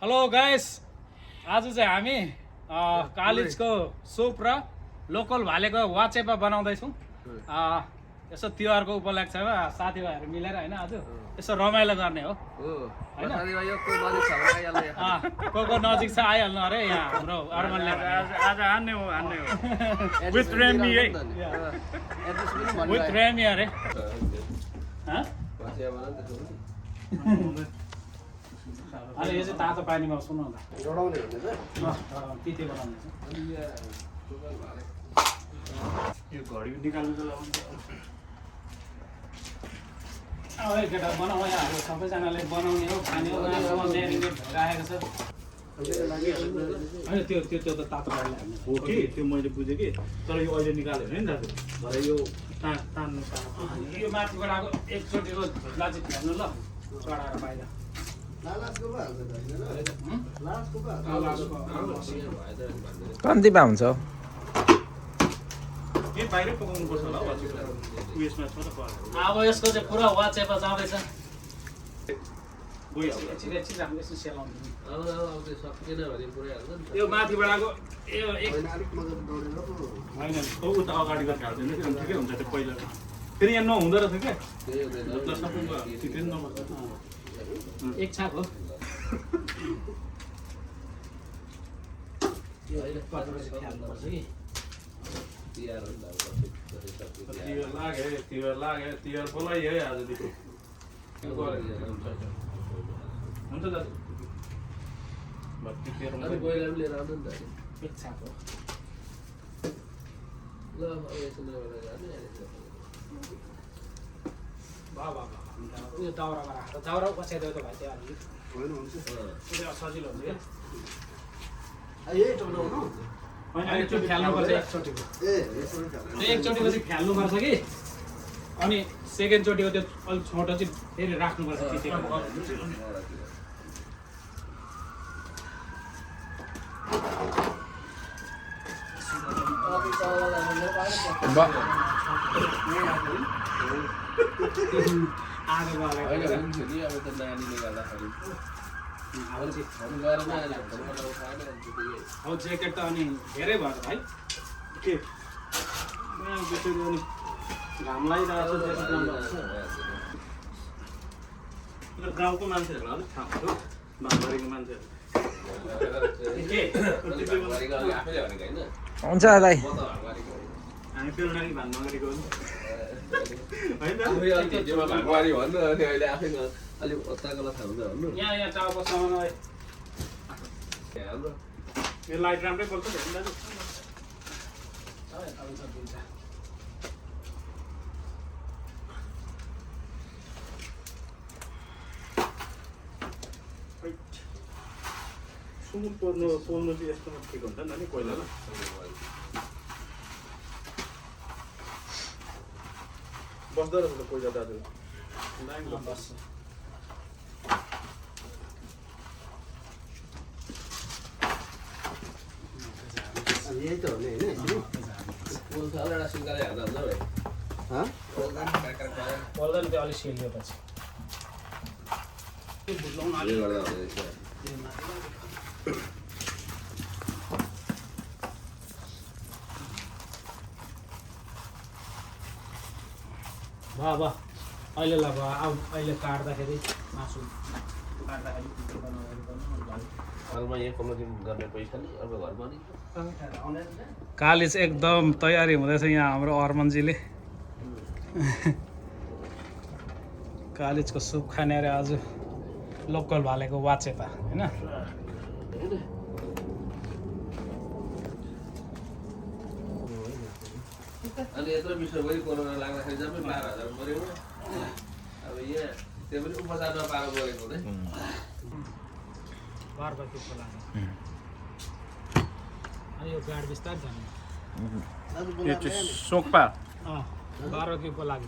Hello guys, आज चाहिँ हामी कलेजको सुप र लोकल भालेको वाचेपा बनाउँदैछौँ। यसो तिहारको उपलक्ष्यमा साथीभाइहरू मिलेर हैन आज यसो रमाइलो गर्ने हो हैन। को नजिक छ आइहाल्नु अरे यहाँ हाम्रो अर्मनले आज हान्ने हो विथ रेमी है, विथ रेमी अरे। अनि यो चाहिँ तातो पानीमा सुन्नु न तिते बनाउने यो घडी निकाल्नु त अब केटा बनाउँ यहाँ सबैजनाले बनाउने हो खाने हो म्यारिनेट राखेको छ होइन। त्यो त्यो त्यो त तातो पानीले हाल्नु हो कि त्यो मैले बुझेँ कि, तर यो अहिले निकाल्यो भने नि दाजु भरे यो तान्नु यो माथिबाट आएको एकचोटिको झुट्ला चाहिँ फ्याल्नु ल चढाएर बाहिर कम्तीमा हुन्छ अब यसको चाहिँ पुरा वाचेपा जाँदैछ। यो माथिबाट आएको उता अगाडि गरेर हाल्दैन कि ठिकै हुन्छ त्यो पहिला फेरि यहाँ नहुँदो रहेछ क्या एक छाप हो। तिहार बोलाइ है आजदेखि हुन्छ दाजु एक छाप हो। उयो दाउरामा राखेर दाउरा बसाइदियो त भाइ त्यो अलिक सजिलो हुन्छ क्या। एकचोटि फ्याल्नुपर्छ, एकचोटिको चाहिँ फ्याल्नुपर्छ कि, अनि सेकेन्डचोटिको त्यो अलिक छोटो चाहिँ फेरि राख्नुपर्छ। अब ज्याकेट त अनि धेरै भयो त भाइ के घाम लागिरहेको छ। गाउँको मान्छेहरूलाई अलिक थाहा भयो, भानबारीको मान्छेहरू हुन्छ दाइ हामी बेलुनाकी भानमा गरेको हो यहाँ टाउको सामान यो लाइट राम्रै बोल्छ दाजु। सुँगुर पोल्नु चाहिँ यस्तोमा ठिक हुन्छ नि पहिला ल बस्दो रहेछ त पहिला दाजु बस्छ। यही त हो नि होइन पर्दैन त्यो अलिक सेलिएपछि भयो अहिले ल भयो। अब अहिले काट्दाखेरि मासु काट्दाखेरि कालिज एकदम तयारी हुँदैछ यहाँ हाम्रो अर्मनजीले कालिजको सुप खाने अरे आज लोकल भालेको वाचेपा होइन। अनि यत्रो मिठो गरी कोरोना लाग्दाखेरि जम्मै 12,000 पऱ्यो। अब यहाँ त्यो पनि उपचार नपाएर बोलेको हुँदै यो गाड बिस्तार जाने यो चाहिँ सोक्पा 12 किलोको लागि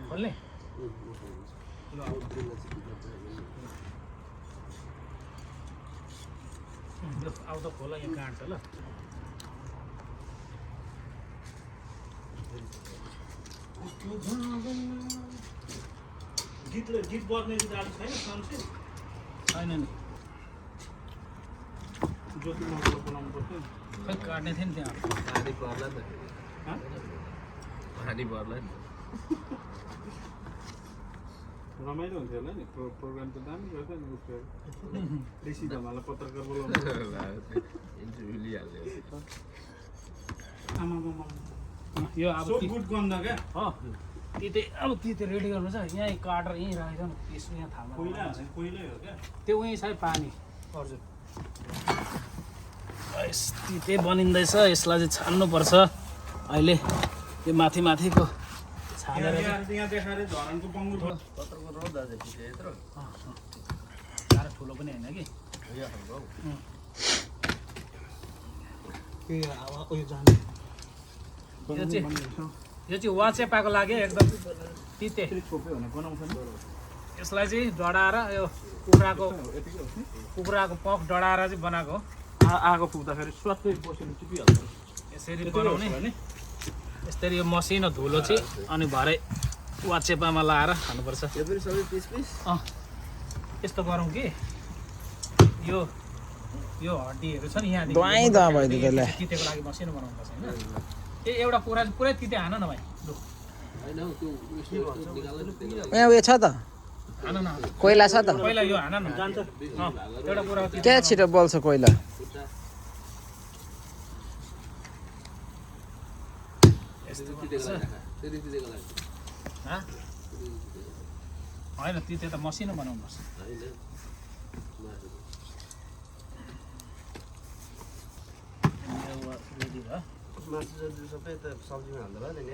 बोल्ने आउँदा खोला यहाँ काट्छ ल गीत बज्ने चाहिँ आज छैन साउन्ड छैन नि ज्योति मङ्गल बनाउनु पर्थ्यो खै काट्ने थियो नि त्यहाँ पानी पर्ला नि पानी पर्ला नि रमाइलो हुन्थ्यो होला नि प्रोग्राम त दामी गर्थ्यो नि उसको देशी धमाललाई पत्रकार बोलाउनु इन्टरभ्यू लिइहाल्यो यो अब सो गुड गन्ध क्या हो तिते अब तिते रेडी गर्नु छ यहीँ काटेर यहीँ राखेर त्यसो यहाँ थाल्नु कोइला हुन्छ नि कोइलै हो क्या त्यो उहीँ सायद पानी अर्जुन तिते बनिँदैछ यसलाई चाहिँ छान्नुपर्छ अहिले यो माथि माथिको छानेर यहाँ देखाएर झरनको बङ्गु पत्रको रोड दाजु यत्रो साह्रो ठुलो पनि होइन कि यो चाहिँ वाचेपाको लागि एकदम तिते छोप्यो भने बनाउँछ नि यसलाई चाहिँ डढाएर यो कुखुराको पख डढाएर चाहिँ बनाएको हो आगो फुक्दाखेरि स्वात्तै बसेर टिपिहाल्छ यसरी बनाउने यसरी यो मसिनो धुलो चाहिँ अनि भरे वाचेपामा लाएर खानुपर्छ यो पनि सबै पिस पिस यस्तो गरौँ कि यो हड्डीहरू छ नि यहाँ तितेको लागि मसिनो बनाउनुपर्छ होइन ए एउटा कुरा चाहिँ पुरै तिते हान न भाइ लु हैन हौ त्यो यहाँ उयो छ त हान न कोइला छ त पहिला यो हान न जान्छ एउटा कुरा क्या छिटो बल्छ कोइला होइन तिते त मसिनो बनाउनुपर्छ मासु सबै त सब्जीमा हाल्दा भयो नि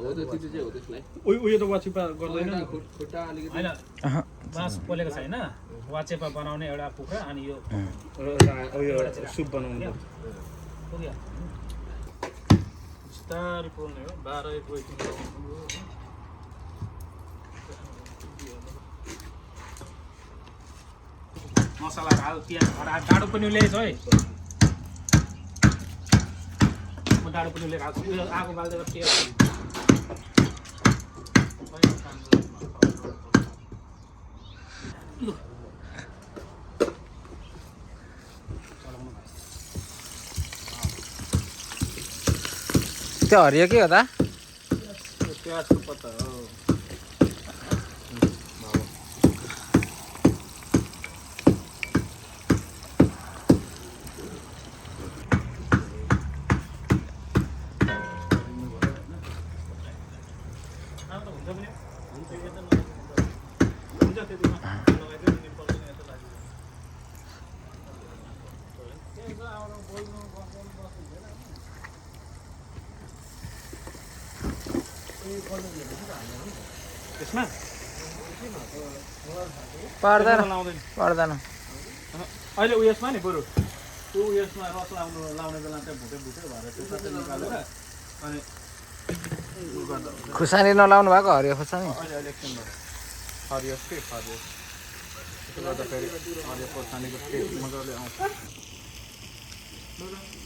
हो त्यो तिते चाहिँ हो त्यसलाई उयो त वाचिपा गर्दैन नि खुट्टा अलिकति होइन बाँस पोलेको छैन वाचेपा बनाउने एउटा कुखुरा अनि यो उयो सुप बनाउनु पर्छ पुग्यो बिस्तारै पोल्ने हो 12-1 बजी मसला हाल पियाज खडा डाडु पनि ल्याएछ है म डाडु पनि लिएर आएको छु आगो बाल्दै पियाज त्यो हरियो के हो त प्याजको पत्ता हो यसमा पर्दैन लाउँदैन पर्दैन अहिले उयसमा नि बरु त्यो उयसमा रस लाउने बेला चाहिँ भुटे भएर त्यो सबै निकालेर अनि खुर्सानी नलाउनु भएको हरियो खुर्सानी अहिले एकछिन भयो हरियोस् के हरियोस् त्यसले गर्दाखेरि हरियो खोर्सानीको टेस्ट मजाले आउँछ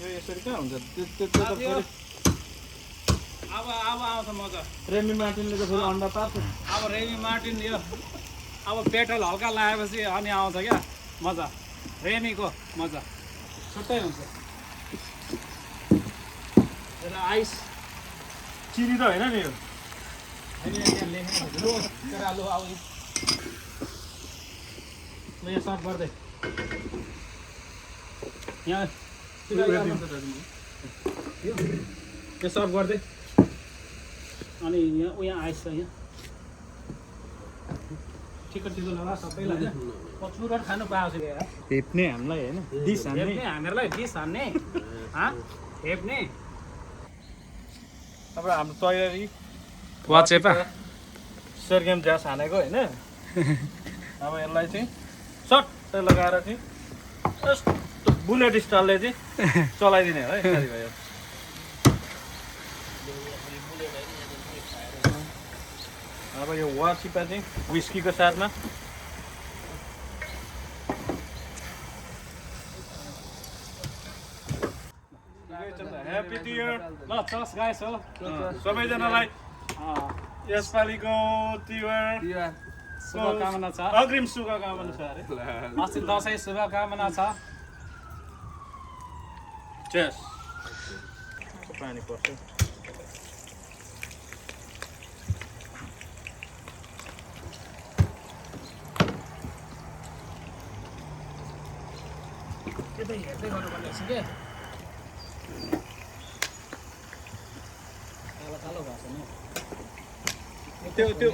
यो यसरी कहाँ हुन्छ त्यो त फेरि अब आउँछ मजा रेमी मार्टिनले त फेरि अन्डा पार्छ अब रेमी मार्टिन यो अब पेट्रोल हल्का लगाएपछि अनि आउँछ क्या मजा रेमीको मजा छुट्टै हुन्छ यसलाई आइस चिनी त होइन नि यो त्यहाँ लेखेको लो अब यहाँ सर्ट गर्दै यहाँ यो सर्ट गर्दै अनि यहाँ आइस छ यहाँ ठिक्क लगा सबैलाई प्रचुर खानु पाएको छु यार हेप्ने हामीलाई होइन डिस हेप्ने हामीहरूलाई डिस हान्ने हेप्ने अब हाम्रो तयारी वाचेपा सेर्गेम झ्यास हानेको होइन अब यसलाई चाहिँ सट्टै लगाएर चाहिँ यस्तो बुलेट स्टाइलले चाहिँ चलाइदिने हो है साथीभाइ अब यो वाचिपा चाहिँ विस्कीको साथमा ह्याप्पी न्यु इयर ल चस गाइस हो सबैजनालाई यसपालिको तिहार शुभकामना छ अग्रिम शुभकामना छ अरे अस्ति दसैँ शुभकामना छ चेस पानी पर्छ त्यो त हेर्दै गर्नुपर्ने रहेछ के कालो कालो भएको छ नि त्यो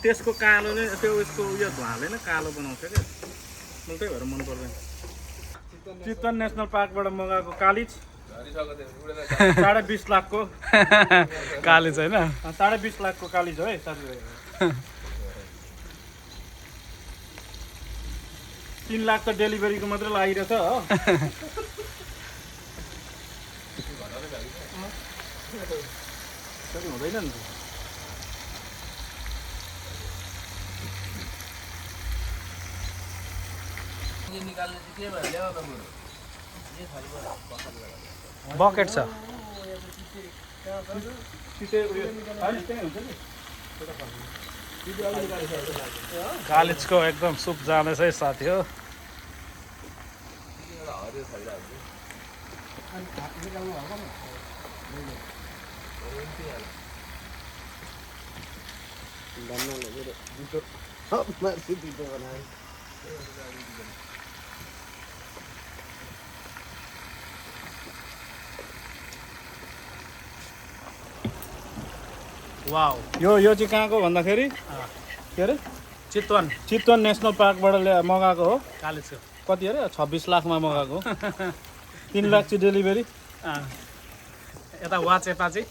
त्यसको कालोले त्यो उसको उयो धुवाले नै कालो बनाउँछ क्या मलाई त्यही भएर मन पर्दैन चितवन नेसनल पार्कबाट मगाएको कालिज 20.5 लाखको कालिज होइन 20.5 लाखको कालिज हो है साथीभाइ 3 लाख त डेलिभरीको मात्रै लागिरहेछ हो हुँदैन नि निकाल्ने चाहिँ के भयो ल्याउ न बरु बकेट छ कालिजको एकदम सुप जाँदैछ है साथी हो वाउ यो चाहिँ कहाँको भन्दाखेरि के अरे चितवन नेसनल पार्कबाट मगाएको हो कालिजको कति अरे 26 लाखमा मगाएको 3 लाख चाहिँ डेलिभरी यता वाचेपा चाहिँ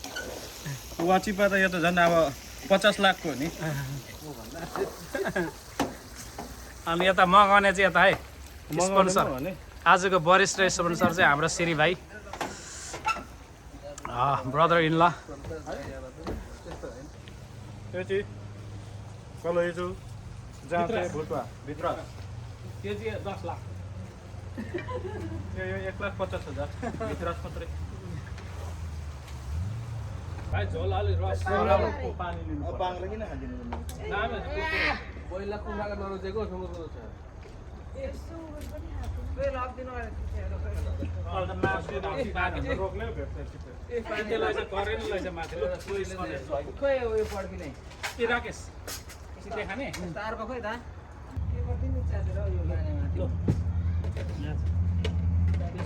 वाचिपा त यो त झन् अब 50 लाखको हो नि अनि यता मगाउने चाहिँ यता है स्पोन्सर भने आजको वरिष्ठ स्पोन्सर चाहिँ हाम्रो श्री भाइ ब्रदर इन ल त्यो चाहिँ कलेजो जाँते भुटवा भित्र त्यो चाहिँ 10 लाख यो 1,50,000 भित्र मात्रै भाइ झोल अलि रस पानी लिनु बाङ्ला किन हालिदिनु पहिला कुखुराको नरोजेको समुद्र छ रोक्नै भेट्छ त्यसलाई चाहिँ करेन्ट लैछ माथि राकेश सिधै खाने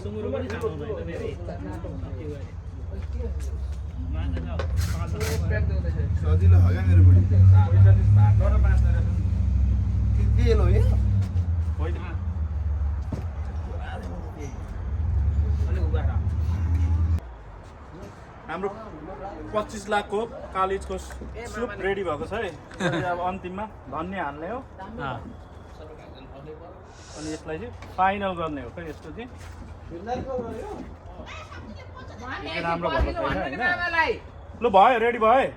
सुँगुरो पनि खानु हुँदैन सजिलो हो क्या मेरो बुढी के लो है हाम्रो 25 लाखको कालिजको सुप रेडी भएको छ है अब अन्तिममा धन्य हाल्ने हो अनि यसलाई चाहिँ फाइनल गर्ने हो खै यस्तो चाहिँ राम्रो भएको छैन होइन ल भयो रेडी भयो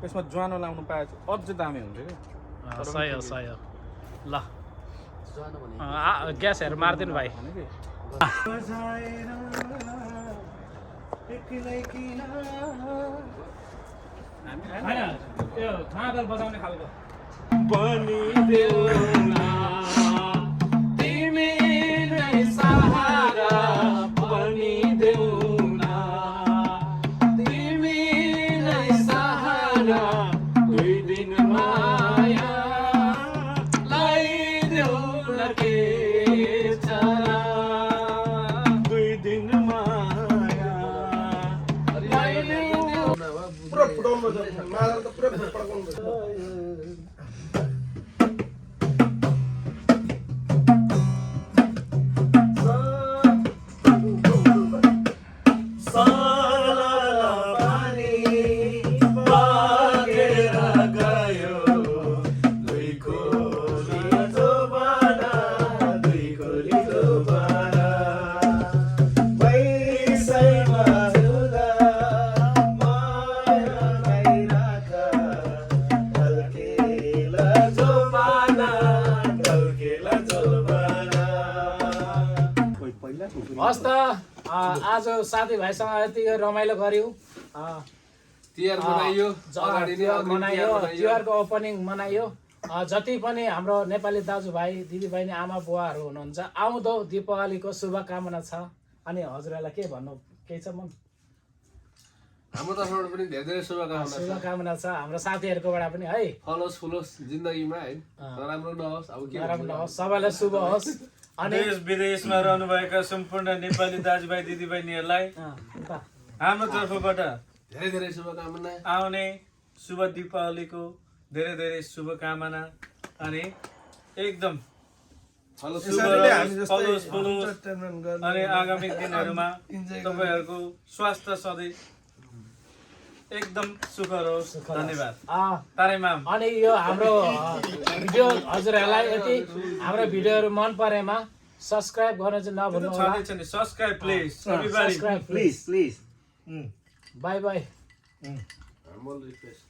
यसमा ज्वानो लाउनु पाए अझै दामी हुन्थ्यो कि सही हो ल ग्यासहरू मारिदिनु भाइ त्यो थाँदल बजाउने खालको हस् त आज साथीभाइसँग यति रमाइलो गऱ्यौँ तिहार मनाइयो अगाडि नै तिहार अग्रिम मनाइयो तिहार मनाइयो तिहारको ओपनिङ मनाइयो जति पनि हाम्रो नेपाली दाजुभाइ दिदीबहिनी आमा बुवाहरू हुनुहुन्छ आउँदो दीपावलीको शुभकामना छ अनि हजुरहरूलाई के भन्नु केही छ मन हाम्रो तर्फबाट पनि धेरै धेरै शुभकामना छ शुभकामना छ हाम्रो साथीहरूकोबाट पनि है फलोस् फुलोस् जिन्दगीमा है नराम्रो नहोस् अब के नराम्रो नहोस् सबैलाई शुभ होस् अनि देश विदेशमा रहनुभएका सम्पूर्ण नेपाली दाजुभाइ दिदीबहिनीहरूलाई हाम्रो तर्फबाट धेरै धेरै शुभकामना आउने शुभ दीपावलीको धेरै धेरै शुभकामना अनि एकदम फलोस् शुभ रहोस्, फलोस् फुलोस् अनि आगामी दिनहरूमा तपाईँहरूको स्वास्थ्य सधैँ एकदम सुख रहोस् धन्यवाद तारेमाम अनि यो हाम्रो भिडियो हजुरहरूलाई यति हाम्रो भिडियोहरू मन परेमा सब्सक्राइब गर्न चाहिँ नभुल्नु होला छँदैछ नि subscribe please everybody subscribe please please by by humble request